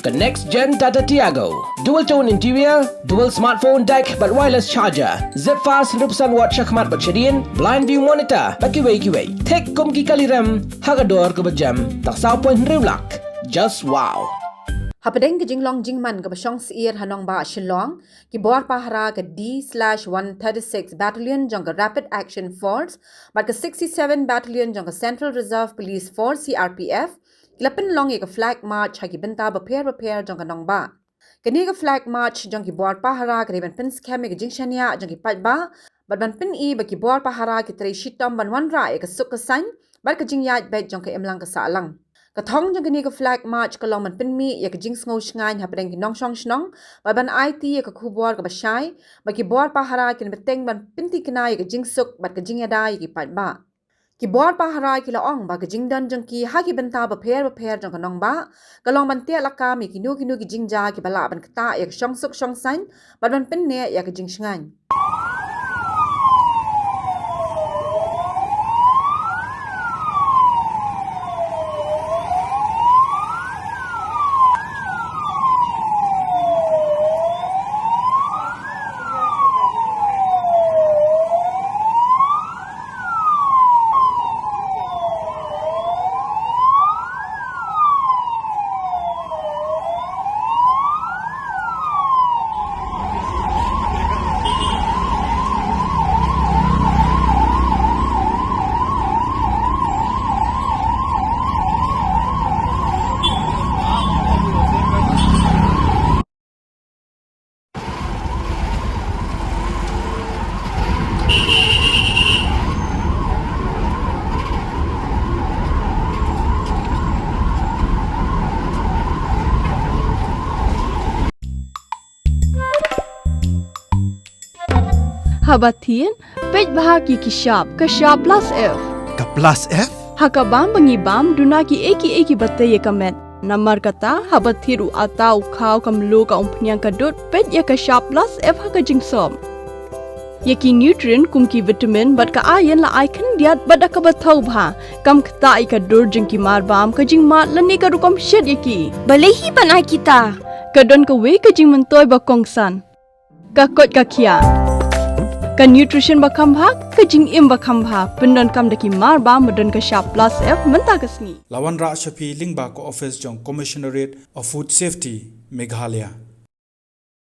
The next gen Tata Tiago. Dual tone interior, dual smartphone deck but wireless charger. Zip fast 100% watt syakmat bercedian, blind view monitor. Bagi way. Tek kum ki kali rem, hagador ke berjam. Tak sao pun riulak. Just wow. Hapadeng ke Jinglong Jingman ke Bashong Siir Nongbah Shillong ki bor pahara ke D/136 Battalion jong ke Rapid Action Force bat ke 67 Battalion jong ke Central Reserve Police Force CRPF ki Pynlong ke flag march hagi benta prepare jong ke Nongbah. Kini ke flag march jong ki bor pahara ke ban Pynkhem ke Jingshngaiñ jong ki Patba bat ban Pyn ba ki bor pahara ki tre shitom ban wanra ke suk ke san bat ke Jingyat bet jong ke emlang ke salang. Kathong jang kini ke flag march ke long man pinmi ya ke Jingshngaiñ hapadeng ki Nongbah ban IT ya ke khubor ke basai ba ki bor pahara ki beteng ban pinti kena ya ke Jingsuk bat ke Jingyada ya ki Patba ki bor pahara ki laong ba ke Jingdan jang ki ha ki benta prepare jang ke Nongbah ke long ban tia laka mi ki nu ki Jingja ki bala ban keta ya ke Shongsuk Shongsan ban pinne ya ke Jingshngaiñ. Habatin, pej bahagi ki sharp plus F. Ka plus F? Hakabam bangibam dunaki eki batay kamet. Namar kata habathiru atau kau kamlu ka umpnyang kadut pej ya ka sharp plus F haka jingsom. Yaki nutrient kumki vitamin bat ka iron la icon diat bat ka bathau bha kam kta I ka dur jingki marbam ka jing mat lani ka rukom shed yaki. Balehi banai kita. Kadon ka we ka jing mentoy ba kongsan. Ka kot ka kia. Ka nutrition bakam bha ka jing im bakam bha pendon kam daki mar ba madon ka sharp plus F menta kasni Lawan Ra Shafi Lingbah ko office jong Commissionerate of Food Safety Meghalaya